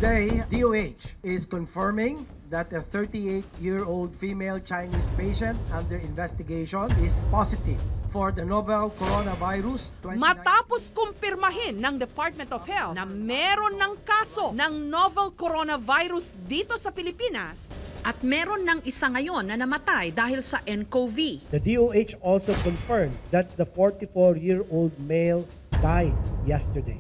Today, DOH is confirming that a 38-year-old female Chinese patient under investigation is positive for the novel coronavirus 2019. Matapos kumpirmahin ng Department of Health na meron ng kaso ng novel coronavirus dito sa Pilipinas at meron ng isa ngayon na namatay dahil sa nCoV. The DOH also confirmed that the 44-year-old male died yesterday.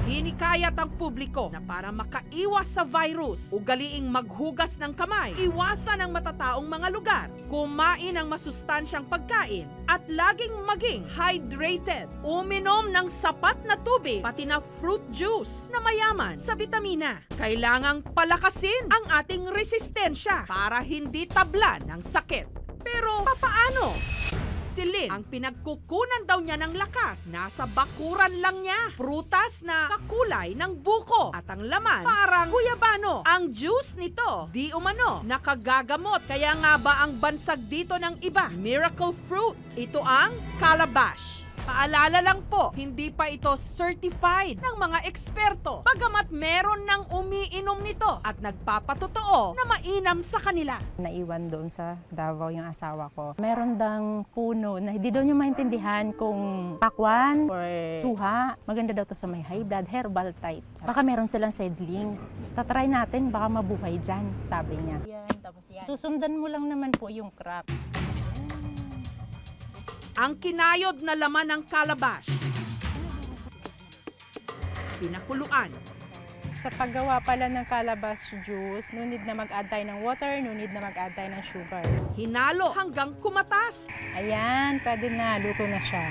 Hinikayat ang publiko na para makaiwas sa virus, ugaliing maghugas ng kamay, iwasan ang matataong mga lugar, kumain ng masustansyang pagkain, at laging maging hydrated. Uminom ng sapat na tubig, pati na fruit juice na mayaman sa bitamina. Kailangang palakasin ang ating resistensya para hindi tablan ng sakit. Pero papaano? Si Lynn, ang pinagkukunan daw niya ng lakas, nasa bakuran lang niya. Prutas na kakulay ng buko at ang laman parang guyabano. Ang juice nito, di umano, nakagagamot. Kaya nga ba ang bansag dito ng iba? Miracle fruit. Ito ang calabash. Paalala lang po, hindi pa ito certified ng mga eksperto. Bagamat meron ng umiinom nito at nagpapatotoo na mainam sa kanila. Naiwan doon sa Davao yung asawa ko. Meron dang puno na hindi daw niya maintindihan kung pakwan or suha. Maganda daw to sa may high blood, herbal type. Baka meron silang seedlings. Tatry natin, baka mabuhay dyan, sabi niya. Yan, tapos yan. Susundan mo lang naman po yung crop. Ang kinayod na laman ng calabash, pinakuluan. Sa paggawa pala ng calabash juice, no need na mag-add tayo ng water, no need na mag-add tayo ng sugar. Hinalo hanggang kumatas. Ayan, pwede na, luto na siya.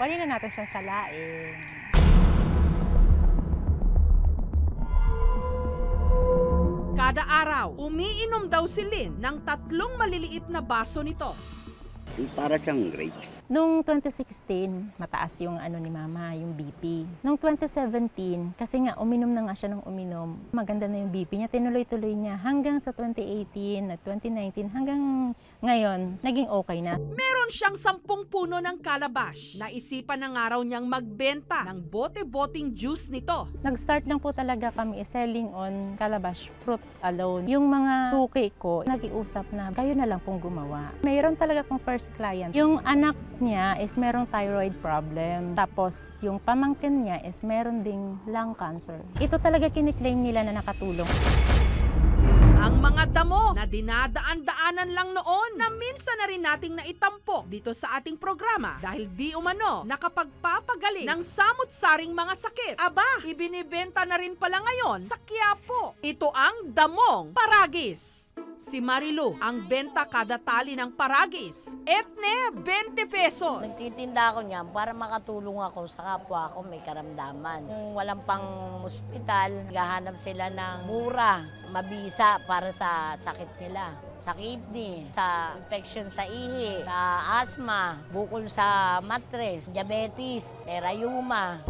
Pwede na natin siyang salain. Kada araw, umiinom daw si Lynn ng 3 maliliit na baso nito. Para siyang grapes. Noong 2016, mataas yung ni mama, yung BP. Noong 2017, kasi nga uminom na nga siya ng uminom, maganda na yung BP niya, tinuloy-tuloy niya hanggang sa 2018 at 2019, hanggang ngayon, naging okay na. Meron siyang 10 puno ng calabash. Naisipan ng araw niyang magbenta ng bote-boting juice nito. Nag-start lang po talaga kami selling on calabash fruit alone. Yung mga suki ko, nag-iusap na kayo na lang pong gumawa. Mayroon talaga kong first client. Yung anak niya is merong thyroid problem. Tapos yung pamangkin niya is meron ding lung cancer. Ito talaga kiniklaim nila na nakatulong. Ang mga damo na dinadaan-daanan lang noon na minsan na rin nating naitampok dito sa ating programa dahil di umano nakapagpapagaling ng samut-saring mga sakit. Aba, ibinibenta na rin pala ngayon sa Quiapo. Ito ang damong paragis. Si Marilu, ang benta kada tali ng paragis, etne 20 pesos. Nagtitinda ako niyan para makatulong ako sa kapwa ko may karamdaman. Kung walang pang ospital, gahanap sila ng mura, mabisa para sa sakit nila. Sa kidney, sa infection sa ihi, sa asthma, bukol sa matres, diabetes, rayuma.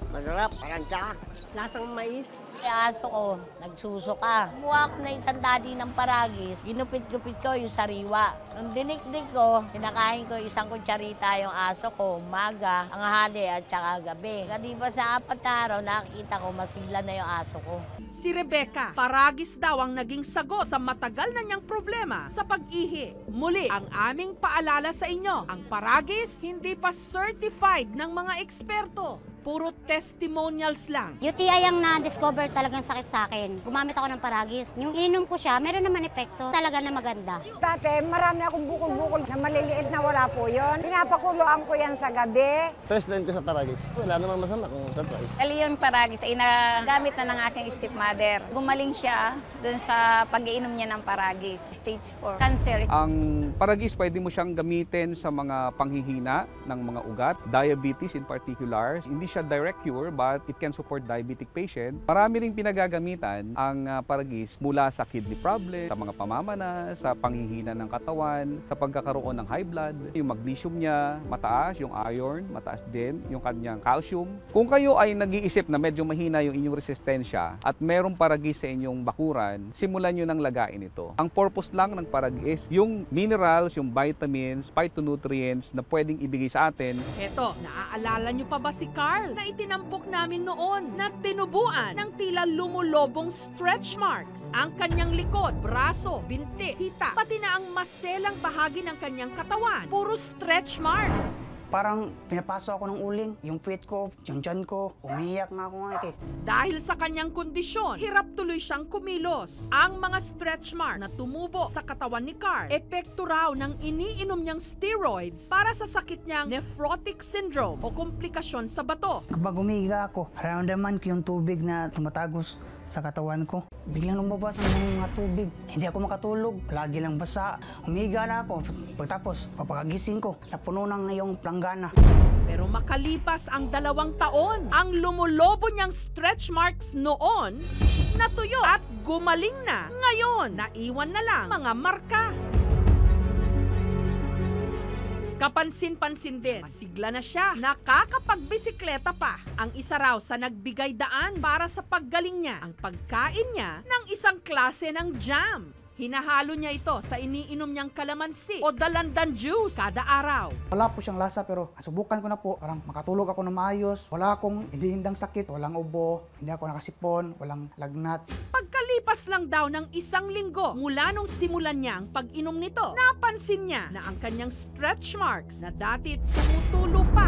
Masarap, parang tsa. Lasang mais. Kaya aso ko, nagsusuka. Kumuha ko na isang dadi ng paragis, ginupit-gupit ko yung sariwa. Nung dinikdik ko, kinakain ko isang kutsarita yung aso ko, umaga, tanghali at saka gabi. Kadiba sa 4 na araw, nakikita ko masigla na yung aso ko. Si Rebecca, paragis daw ang naging sagot sa matagal na niyang problema sa pag-ihi. Muli, ang aming paalala sa inyo, ang paragis hindi pa certified ng mga eksperto. Puro testimonials lang. UTI ang na-discover talagang sakit sa akin. Gumamit ako ng paragis. Yung ininom ko siya, meron naman epekto. Talaga na maganda. Dati, marami akong bukol-bukol na maliliit na wala po yun. Pinapakuluan ko yan sa gabi. President ko sa Paragis. Wala namang masama kung tatry. Kali yung paragis ay nagamit na ng aking stepmother. Gumaling siya dun sa pag-iinom niya ng paragis. Stage 4 cancer. Ang paragis pwede mo siyang gamitin sa mga panghihina ng mga ugat, diabetes in particular. Hindi siya direct cure but it can support diabetes. diabetic patient. Marami ring pinagagamitan ang Paragis mula sa kidney problem, sa mga pamamana, sa panghihina ng katawan, sa pagkakaroon ng high blood. Yung magnesium niya mataas, yung iron mataas din, yung kanyang calcium. Kung kayo ay nag-iisip na medyo mahina yung inyong resistensya at merong Paragis sa inyong bakuran, simulan nyo ng lagain ito. Ang purpose lang ng Paragis, yung minerals, yung vitamins, phytonutrients na pwedeng ibigay sa atin. Eto, naaalala nyo pa ba si Carl na itinampok namin noon na tinubuan ng tila lumulobong stretch marks? Ang kanyang likod, braso, binti, hita, pati na ang maselang bahagi ng kanyang katawan, puro stretch marks. Parang pinapasok ako ng uling, yung puwet ko, yung tiyan ko, umiyak nga ako nga eh. Dahil sa kanyang kondisyon, hirap tuloy siyang kumilos. Ang mga stretch mark na tumubo sa katawan ni Carl, epekto raw ng iniinom niyang steroids para sa sakit niyang nephrotic syndrome o komplikasyon sa bato. Kapag umiga ako, naramdaman ko yung tubig na tumatagos sa katawan ko. Biglang lumabas ng mga tubig. Hindi ako makatulog. Lagi lang basa. Umiga na ako. Pagtapos, papakagising ko, napuno ng yung planggana. Pero makalipas ang 2 taon, ang lumulobo niyang stretch marks noon, natuyo at gumaling na. Ngayon, naiwan na lang mga marka. Kapansin-pansin din, masigla na siya, nakakapagbisikleta pa. Ang isa raw sa nagbigay daan para sa paggaling niya, ang pagkain niya ng isang klase ng jam. Hinahalo niya ito sa iniinom niyang kalamansi o dalandan juice kada araw. Wala po siyang lasa pero subukan ko na po. Parang makatulog ako na maayos. Wala akong hindang sakit, walang ubo, hindi ako nakasipon, walang lagnat. Pagkalipas lang daw ng 1 linggo mula nung simulan niya ang pag-inom nito, napansin niya na ang kanyang stretch marks na dati tumutulo pa,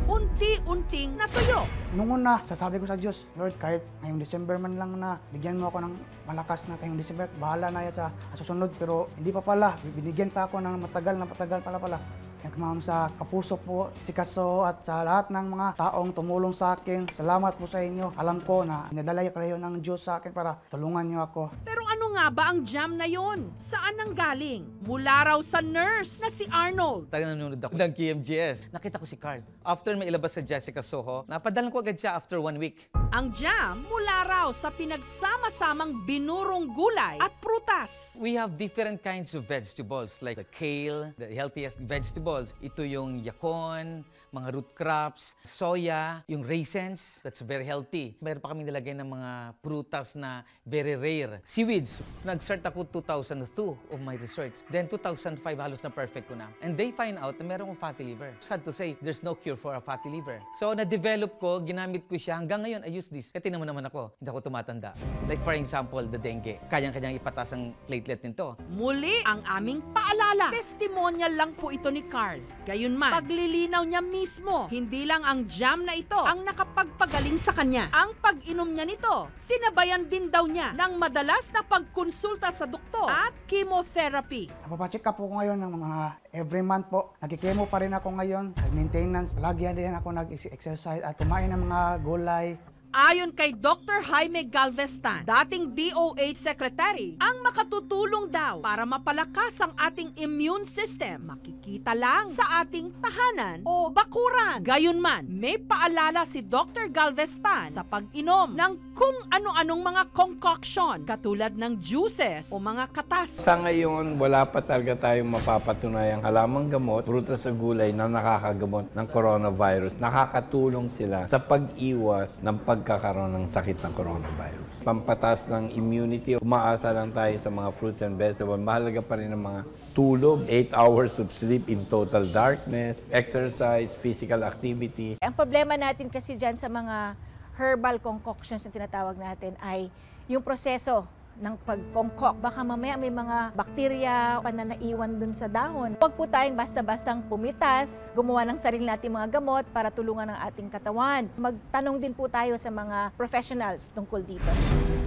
unti-unting natuyo. Nung una, sasabi ko sa Diyos, Lord, kahit ngayong December man lang na bigyan mo ako ng malakas na ngayong December, bahala na yan sa susunod. Pero hindi pa pala, binigyan pa ako ng matagal pala. Nagmamahal sa kapuso po, si Kaso at sa lahat ng mga taong tumulong sa akin. Salamat po sa inyo. Alam ko na inadala kayo ng Diyos sa akin para tulungan niyo ako. Pero ano nga ba ang jam na yon? Saan ang galing? Mula raw sa nurse na si Arnold. Talagang nanonood ako ng KMJS. Nakita ko si Carl. After may ilabas sa Jessica Soho, napadalan ko agad siya after 1 week. Ang jam mula raw sa pinagsama-samang binurong gulay at prutas. We have different kinds of vegetables like the kale, the healthiest vegetables. Ito yung yakon, mga root crops, soya, yung raisins, that's very healthy. Meron pa kami nilagay ng mga prutas na very rare. Seaweeds, nag-start ako 2002 of my research. Then 2005, halos na perfect ko na. And they find out na meron akong fatty liver. Sad to say, there's no cure for a fatty liver. So na-develop ko, ginamit ko siya. Hanggang ngayon, I use this. Kaya tingnan mo naman ako, hindi ako tumatanda. Like for example, the dengue. Kanyang-kanyang ipatas ang platelet nito. Muli, ang aming paalala. Testimonial lang po ito ni Carl. Gayunman, paglilinaw niya mismo, hindi lang ang jam na ito ang nakapagpagaling sa kanya. Ang pag-inom niya nito, sinabayan din daw niya ng madalas na pagkonsulta sa doktor at chemotherapy. Napapacheck up po ko ngayon ng mga every month po. Nagkikemo pa rin ako ngayon sa maintenance. Palagi din ako nag-exercise at kumain ng mga gulay. Ayon kay Dr. Jaime Galvestan, dating DOH Secretary, ang makatutulong daw para mapalakas ang ating immune system, makikita lang sa ating tahanan o bakuran. Gayunman, may paalala si Dr. Galvestan sa pag-inom ng kung ano-anong mga concoction katulad ng juices o mga katas. Sa ngayon, wala pa talaga tayong mapapatunayang halamang gamot, prutas sa gulay na nakakagamot ng coronavirus. Nakakatulong sila sa pag-iwas ng pagkakaroon ng sakit ng coronavirus. Pampatas ng immunity, umaasa lang tayo sa mga fruits and vegetables. Mahalaga pa rin ang mga tulog, 8 hours of sleep in total darkness, exercise, physical activity. Ang problema natin kasi dyan sa mga herbal concoctions na tinatawag natin ay yung proseso ng pag-concoct. Baka mamaya may mga bakterya na naiwan dun sa dahon. Huwag po tayong basta-bastang pumitas, gumawa ng sarili nating mga gamot para tulungan ang ating katawan. Magtanong din po tayo sa mga professionals tungkol dito.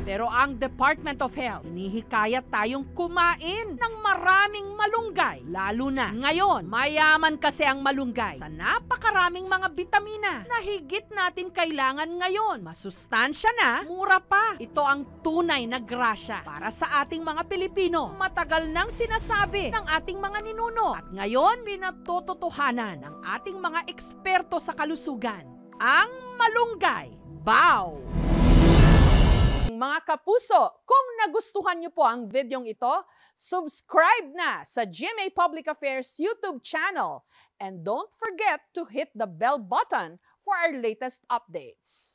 Pero ang Department of Health, inihikayat tayong kumain ng maraming malunggay. Lalo na ngayon, mayaman kasi ang malunggay sa napakaraming mga bitamina na higit natin kailangan ngayon. Masustansya na, mura pa. Ito ang tunay na grasya para sa ating mga Pilipino. Matagal nang sinasabi ng ating mga ninuno at ngayon pinatototohanan ng ating mga eksperto sa kalusugan. Ang malunggay Bow! Mga kapuso, kung nagustuhan niyo po ang videong ito, subscribe na sa GMA Public Affairs YouTube channel and don't forget to hit the bell button for our latest updates.